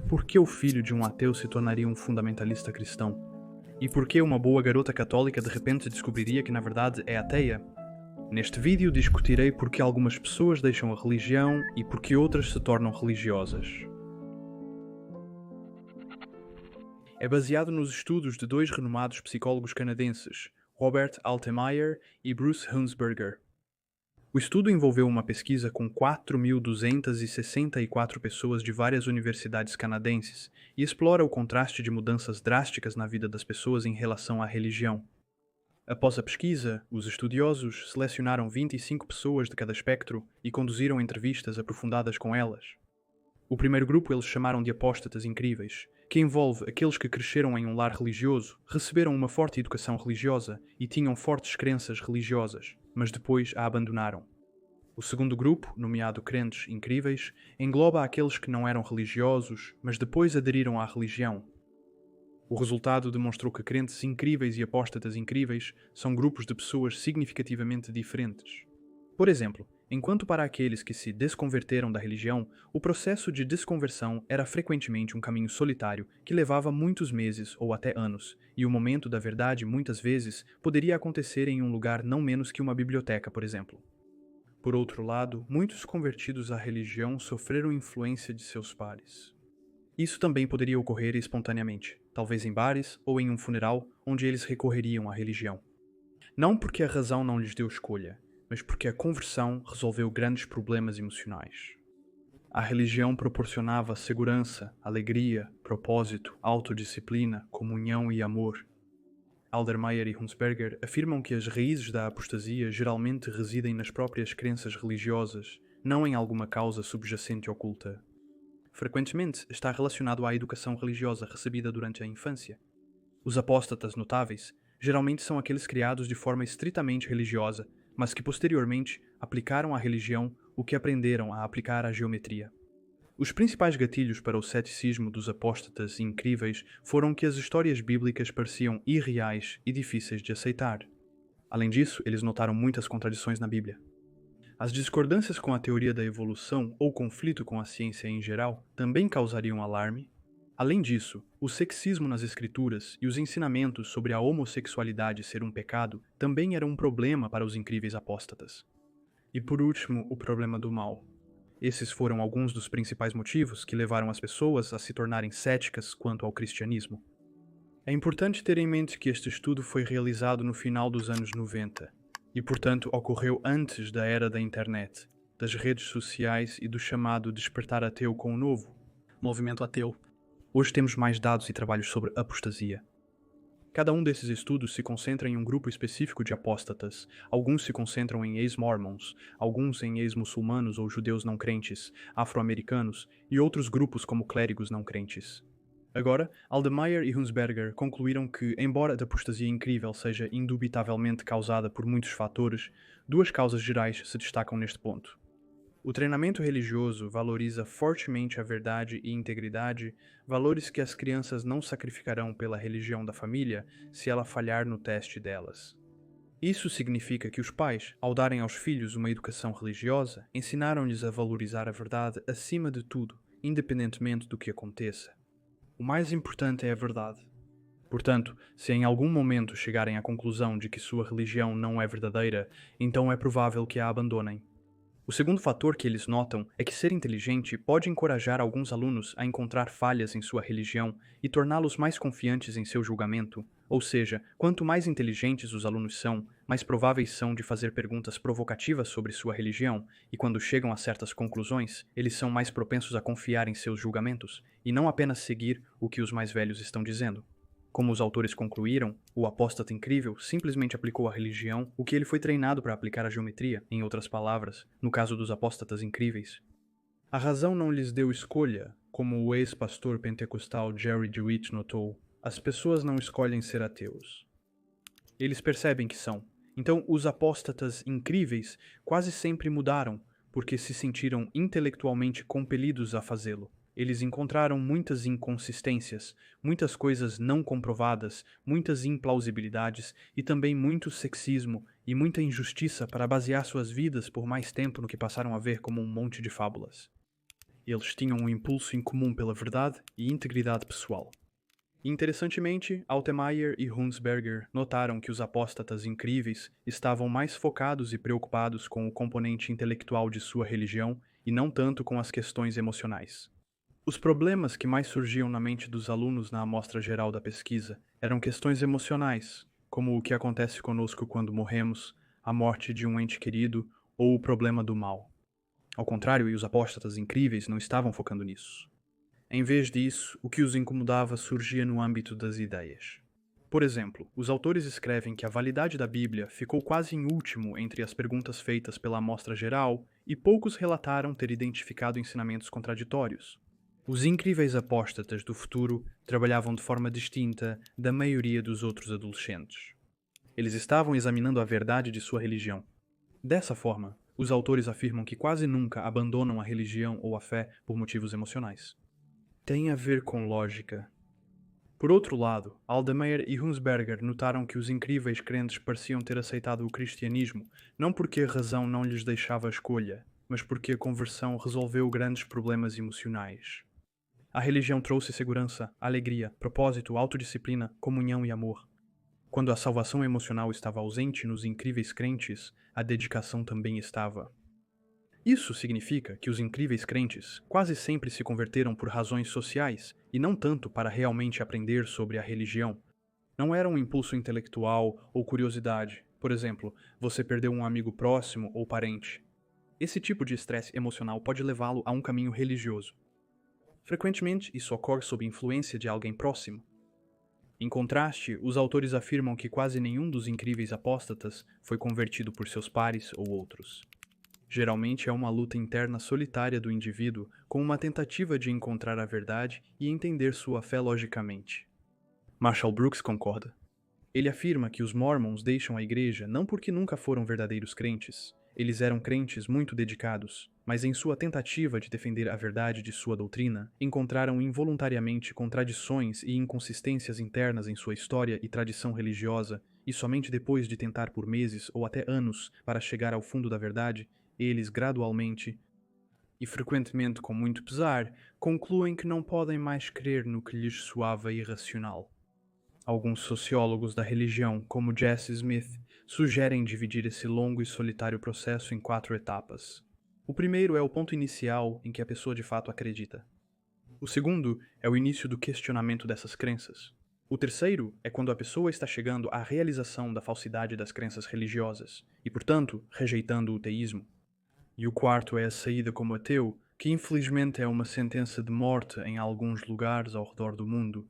Por que o filho de um ateu se tornaria um fundamentalista cristão? E por que uma boa garota católica de repente descobriria que na verdade é ateia? Neste vídeo discutirei por que algumas pessoas deixam a religião e por que outras se tornam religiosas. É baseado nos estudos de dois renomados psicólogos canadenses, Robert Altemeyer e Bruce Hunsberger. O estudo envolveu uma pesquisa com 4.264 pessoas de várias universidades canadenses e explora o contraste de mudanças drásticas na vida das pessoas em relação à religião. Após a pesquisa, os estudiosos selecionaram 25 pessoas de cada espectro e conduziram entrevistas aprofundadas com elas. O primeiro grupo eles chamaram de apóstatas incríveis, que envolve aqueles que cresceram em um lar religioso, receberam uma forte educação religiosa e tinham fortes crenças religiosas, mas depois a abandonaram. O segundo grupo, nomeado crentes incríveis, engloba aqueles que não eram religiosos, mas depois aderiram à religião. O resultado demonstrou que crentes incríveis e apóstatas incríveis são grupos de pessoas significativamente diferentes. Por exemplo, enquanto para aqueles que se desconverteram da religião, o processo de desconversão era frequentemente um caminho solitário que levava muitos meses ou até anos, e o momento da verdade muitas vezes poderia acontecer em um lugar não menos que uma biblioteca, por exemplo. Por outro lado, muitos convertidos à religião sofreram influência de seus pares. Isso também poderia ocorrer espontaneamente, talvez em bares ou em um funeral onde eles recorreriam à religião. Não porque a razão não lhes deu escolha, mas porque a conversão resolveu grandes problemas emocionais. A religião proporcionava segurança, alegria, propósito, autodisciplina, comunhão e amor. Aldermeyer e Hunsberger afirmam que as raízes da apostasia geralmente residem nas próprias crenças religiosas, não em alguma causa subjacente oculta. Frequentemente está relacionado à educação religiosa recebida durante a infância. Os apóstatas notáveis geralmente são aqueles criados de forma estritamente religiosa, mas que posteriormente aplicaram à religião o que aprenderam a aplicar à geometria. Os principais gatilhos para o ceticismo dos apóstatas incríveis foram que as histórias bíblicas pareciam irreais e difíceis de aceitar. Além disso, eles notaram muitas contradições na Bíblia. As discordâncias com a teoria da evolução ou conflito com a ciência em geral também causariam alarme. Além disso, o sexismo nas escrituras e os ensinamentos sobre a homossexualidade ser um pecado também eram um problema para os incríveis apóstatas. E por último, o problema do mal. Esses foram alguns dos principais motivos que levaram as pessoas a se tornarem céticas quanto ao cristianismo. É importante ter em mente que este estudo foi realizado no final dos anos 90 e, portanto, ocorreu antes da era da internet, das redes sociais e do chamado despertar ateu com o novo movimento ateu. Hoje temos mais dados e trabalhos sobre apostasia. Cada um desses estudos se concentra em um grupo específico de apóstatas. Alguns se concentram em ex-mormons, alguns em ex-muçulmanos ou judeus não crentes, afro-americanos e outros grupos como clérigos não crentes. Agora, Aldemeyer e Hunsberger concluíram que, embora a apostasia incrível seja indubitavelmente causada por muitos fatores, duas causas gerais se destacam neste ponto. O treinamento religioso valoriza fortemente a verdade e integridade, valores que as crianças não sacrificarão pela religião da família se ela falhar no teste delas. Isso significa que os pais, ao darem aos filhos uma educação religiosa, ensinaram-lhes a valorizar a verdade acima de tudo, independentemente do que aconteça. O mais importante é a verdade. Portanto, se em algum momento chegarem à conclusão de que sua religião não é verdadeira, então é provável que a abandonem. O segundo fator que eles notam é que ser inteligente pode encorajar alguns alunos a encontrar falhas em sua religião e torná-los mais confiantes em seu julgamento. Ou seja, quanto mais inteligentes os alunos são, mais prováveis são de fazer perguntas provocativas sobre sua religião, e quando chegam a certas conclusões, eles são mais propensos a confiar em seus julgamentos e não apenas seguir o que os mais velhos estão dizendo. Como os autores concluíram, o apóstata incrível simplesmente aplicou à religião o que ele foi treinado para aplicar à geometria, em outras palavras, no caso dos apóstatas incríveis. A razão não lhes deu escolha, como o ex-pastor pentecostal Jerry DeWitt notou. As pessoas não escolhem ser ateus. Eles percebem que são. Então, os apóstatas incríveis quase sempre mudaram, porque se sentiram intelectualmente compelidos a fazê-lo. Eles encontraram muitas inconsistências, muitas coisas não comprovadas, muitas implausibilidades e também muito sexismo e muita injustiça para basear suas vidas por mais tempo no que passaram a ver como um monte de fábulas. Eles tinham um impulso em comum pela verdade e integridade pessoal. Interessantemente, Altemeyer e Hunsberger notaram que os apóstatas incríveis estavam mais focados e preocupados com o componente intelectual de sua religião e não tanto com as questões emocionais. Os problemas que mais surgiam na mente dos alunos na amostra geral da pesquisa eram questões emocionais, como o que acontece conosco quando morremos, a morte de um ente querido ou o problema do mal. Ao contrário, os apóstatas incríveis não estavam focando nisso. Em vez disso, o que os incomodava surgia no âmbito das ideias. Por exemplo, os autores escrevem que a validade da Bíblia ficou quase em último entre as perguntas feitas pela amostra geral e poucos relataram ter identificado ensinamentos contraditórios. Os incríveis apóstatas do futuro trabalhavam de forma distinta da maioria dos outros adolescentes. Eles estavam examinando a verdade de sua religião. Dessa forma, os autores afirmam que quase nunca abandonam a religião ou a fé por motivos emocionais. Tem a ver com lógica. Por outro lado, Aldemeyer e Hunsberger notaram que os incríveis crentes pareciam ter aceitado o cristianismo não porque a razão não lhes deixava a escolha, mas porque a conversão resolveu grandes problemas emocionais. A religião trouxe segurança, alegria, propósito, autodisciplina, comunhão e amor. Quando a salvação emocional estava ausente nos incríveis crentes, a dedicação também estava. Isso significa que os incríveis crentes quase sempre se converteram por razões sociais e não tanto para realmente aprender sobre a religião. Não era um impulso intelectual ou curiosidade. Por exemplo, você perdeu um amigo próximo ou parente. Esse tipo de estresse emocional pode levá-lo a um caminho religioso. Frequentemente, isso ocorre sob influência de alguém próximo. Em contraste, os autores afirmam que quase nenhum dos incríveis apóstatas foi convertido por seus pares ou outros. Geralmente é uma luta interna solitária do indivíduo com uma tentativa de encontrar a verdade e entender sua fé logicamente. Marshall Brooks concorda. Ele afirma que os Mormons deixam a igreja não porque nunca foram verdadeiros crentes. Eles eram crentes muito dedicados, mas em sua tentativa de defender a verdade de sua doutrina, encontraram involuntariamente contradições e inconsistências internas em sua história e tradição religiosa, e somente depois de tentar por meses ou até anos para chegar ao fundo da verdade, eles gradualmente, e frequentemente com muito pesar, concluem que não podem mais crer no que lhes soava irracional. Alguns sociólogos da religião, como Jesse Smith, sugerem dividir esse longo e solitário processo em 4 etapas. O primeiro é o ponto inicial em que a pessoa de fato acredita. O segundo é o início do questionamento dessas crenças. O terceiro é quando a pessoa está chegando à realização da falsidade das crenças religiosas e, portanto, rejeitando o teísmo. E o quarto é a saída como ateu, que infelizmente é uma sentença de morte em alguns lugares ao redor do mundo.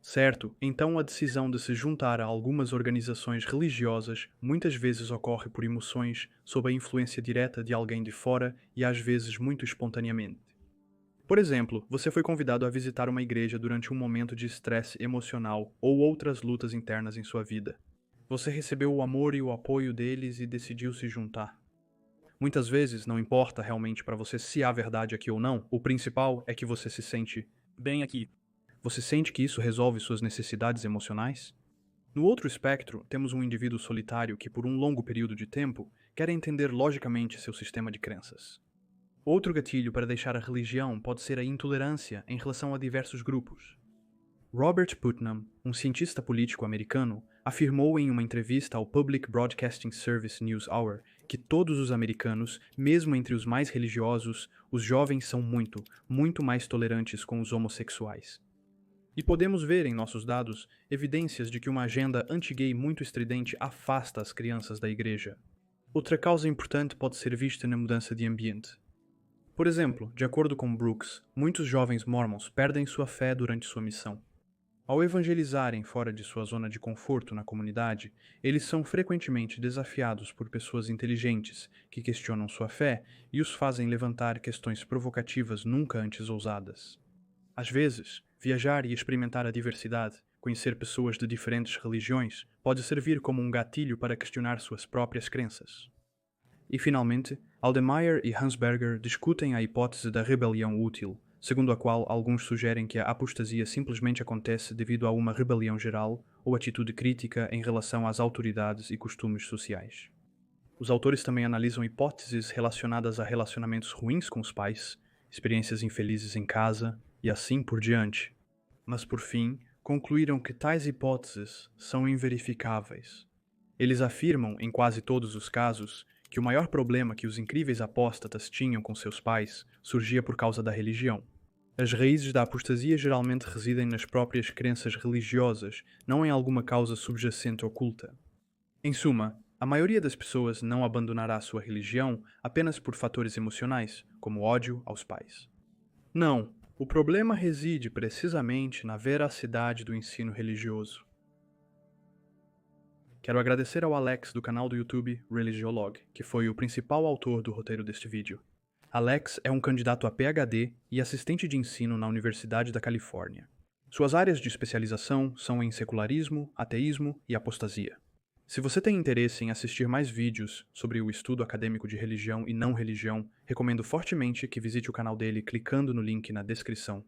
Certo, então a decisão de se juntar a algumas organizações religiosas muitas vezes ocorre por emoções sob a influência direta de alguém de fora e às vezes muito espontaneamente. Por exemplo, você foi convidado a visitar uma igreja durante um momento de estresse emocional ou outras lutas internas em sua vida. Você recebeu o amor e o apoio deles e decidiu se juntar. Muitas vezes não importa realmente para você se há verdade aqui ou não, o principal é que você se sente bem aqui. Você sente que isso resolve suas necessidades emocionais? No outro espectro, temos um indivíduo solitário que, por um longo período de tempo, quer entender logicamente seu sistema de crenças. Outro gatilho para deixar a religião pode ser a intolerância em relação a diversos grupos. Robert Putnam, um cientista político americano, afirmou em uma entrevista ao Public Broadcasting Service News Hour que todos os americanos, mesmo entre os mais religiosos, os jovens são muito mais tolerantes com os homossexuais. E podemos ver em nossos dados evidências de que uma agenda anti-gay muito estridente afasta as crianças da igreja. Outra causa importante pode ser vista na mudança de ambiente. Por exemplo, de acordo com Brooks, muitos jovens mormons perdem sua fé durante sua missão. Ao evangelizarem fora de sua zona de conforto na comunidade, eles são frequentemente desafiados por pessoas inteligentes que questionam sua fé e os fazem levantar questões provocativas nunca antes ousadas. Às vezes, viajar e experimentar a diversidade, conhecer pessoas de diferentes religiões, pode servir como um gatilho para questionar suas próprias crenças. E, finalmente, Aldemeyer e Hunsberger discutem a hipótese da rebelião útil, segundo a qual alguns sugerem que a apostasia simplesmente acontece devido a uma rebelião geral ou atitude crítica em relação às autoridades e costumes sociais. Os autores também analisam hipóteses relacionadas a relacionamentos ruins com os pais, experiências infelizes em casa e assim por diante. Mas por fim, concluíram que tais hipóteses são inverificáveis. Eles afirmam, em quase todos os casos, que o maior problema que os incríveis apóstatas tinham com seus pais surgia por causa da religião. As raízes da apostasia geralmente residem nas próprias crenças religiosas, não em alguma causa subjacente oculta. Em suma, a maioria das pessoas não abandonará sua religião apenas por fatores emocionais, como ódio aos pais. Não, o problema reside precisamente na veracidade do ensino religioso. Quero agradecer ao Alex do canal do YouTube Religiolog, que foi o principal autor do roteiro deste vídeo. Alex é um candidato a PhD e assistente de ensino na Universidade da Califórnia. Suas áreas de especialização são em secularismo, ateísmo e apostasia. Se você tem interesse em assistir mais vídeos sobre o estudo acadêmico de religião e não religião, recomendo fortemente que visite o canal dele clicando no link na descrição.